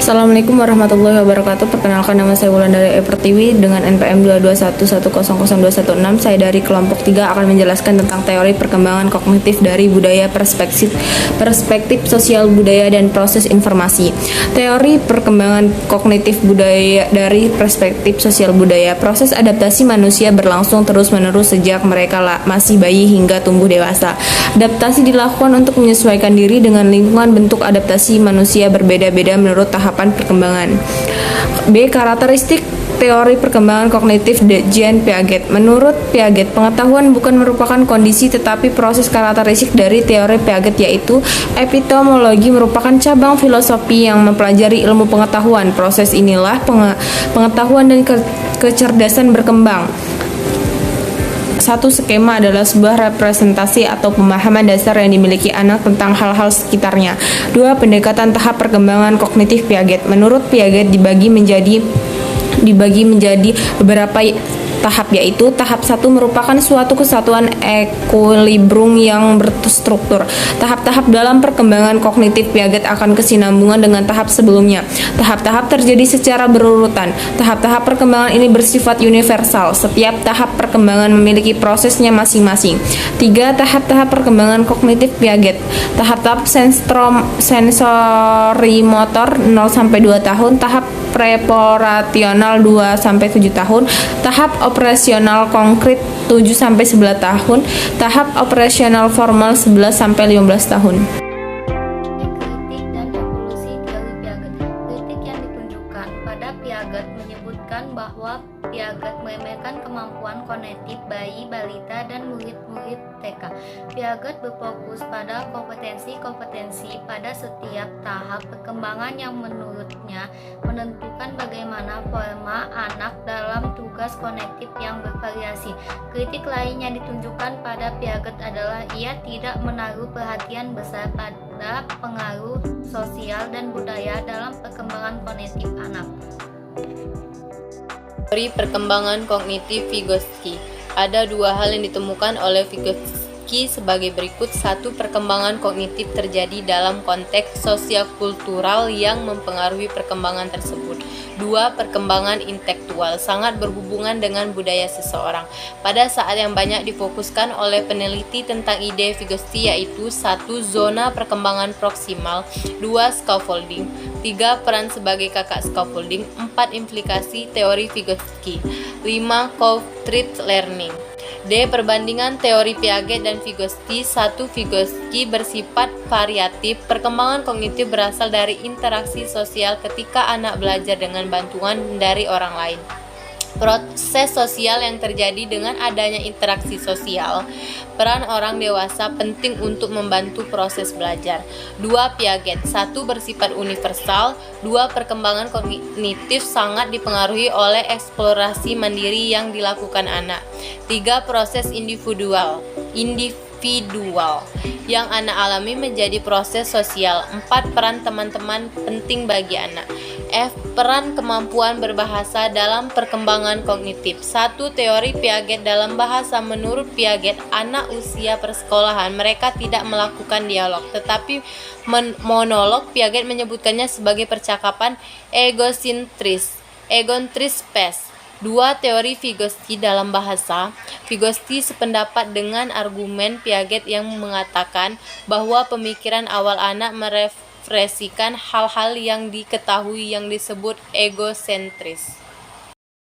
Assalamualaikum warahmatullahi wabarakatuh. Perkenalkan, nama saya Wulandari Pertiwi dengan NPM 221100216. Saya dari kelompok 3 akan menjelaskan tentang teori perkembangan kognitif dari budaya, perspektif sosial budaya dan proses informasi. Teori perkembangan kognitif budaya dari perspektif sosial budaya. Proses adaptasi manusia berlangsung terus-menerus sejak mereka masih bayi hingga tumbuh dewasa. Adaptasi dilakukan untuk menyesuaikan diri dengan lingkungan. Bentuk adaptasi manusia berbeda-beda menurut tahapan perkembangan. B. Karakteristik teori perkembangan kognitif de Jean Piaget. Menurut Piaget, pengetahuan bukan merupakan kondisi tetapi proses. Karakteristik dari teori Piaget yaitu epistemologi merupakan cabang filosofi yang mempelajari ilmu pengetahuan. Proses inilah pengetahuan dan kecerdasan berkembang. Satu skema adalah sebuah representasi atau pemahaman dasar yang dimiliki anak tentang hal-hal sekitarnya. Dua, pendekatan tahap perkembangan kognitif Piaget. Menurut Piaget dibagi menjadi beberapa tahap, yaitu tahap 1 merupakan suatu kesatuan ekuilibrium yang berstruktur. Tahap-tahap dalam perkembangan kognitif Piaget akan kesinambungan dengan tahap sebelumnya. Tahap-tahap terjadi secara berurutan. Tahap-tahap perkembangan ini bersifat universal. Setiap tahap perkembangan memiliki prosesnya masing-masing. 3. Tahap-tahap perkembangan kognitif Piaget. Tahap-tahap sensorimotor 0-2 tahun, tahap preparasional 2-7 tahun, tahap operasional konkret 7-11 tahun, tahap operasional formal 11-15 tahun. Kritik dan evolusi teori Piaget. Kritik yang ditunjukkan pada Piaget menyebutkan bahwa Piaget meremehkan kemampuan kognitif bayi, balita, dan murid-murid TK. Piaget berfokus pada kompetensi-kompetensi pada setiap tahap perkembangan yang menurutnya menentukan bagaimana forma anak dalam tugas kognitif yang bervariasi. Kritik lain yang ditunjukkan pada Piaget adalah ia tidak menaruh perhatian besar pada pengaruh sosial dan budaya dalam perkembangan kognitif anak. Teori perkembangan kognitif Vygotsky. Ada dua hal yang ditemukan oleh Vygotsky sebagai berikut. 1. Perkembangan kognitif terjadi dalam konteks sosial-kultural yang mempengaruhi perkembangan tersebut. 2. Perkembangan intelektual sangat berhubungan dengan budaya seseorang. Pada saat yang banyak difokuskan oleh peneliti tentang ide Vygotsky yaitu 1. Zona perkembangan proksimal, 2. Scaffolding, 3. Peran sebagai kakak scaffolding, 4. Implikasi teori Vygotsky, 5. Co-treat learning. D. Perbandingan teori Piaget dan Vygotsky. 1. Vygotsky bersifat variatif. Perkembangan kognitif berasal dari interaksi sosial ketika anak belajar dengan bantuan dari orang lain. Proses sosial yang terjadi dengan adanya interaksi sosial. Peran orang dewasa penting untuk membantu proses belajar. 2. Piaget. 1. Bersifat universal. 2. Perkembangan kognitif sangat dipengaruhi oleh eksplorasi mandiri yang dilakukan anak. 3. Proses individual yang anak alami menjadi proses sosial. 4. Peran teman-teman penting bagi anak. F. Peran kemampuan berbahasa dalam perkembangan kognitif. 1. Teori Piaget dalam bahasa. Menurut Piaget, anak usia persekolahan mereka tidak melakukan dialog, tetapi monolog. Piaget menyebutkannya sebagai percakapan egosentris space. 2. Teori Vygotsky dalam bahasa. Vygotsky sependapat dengan argumen Piaget yang mengatakan bahwa pemikiran awal anak merefleksikan hal-hal yang diketahui yang disebut egosentris.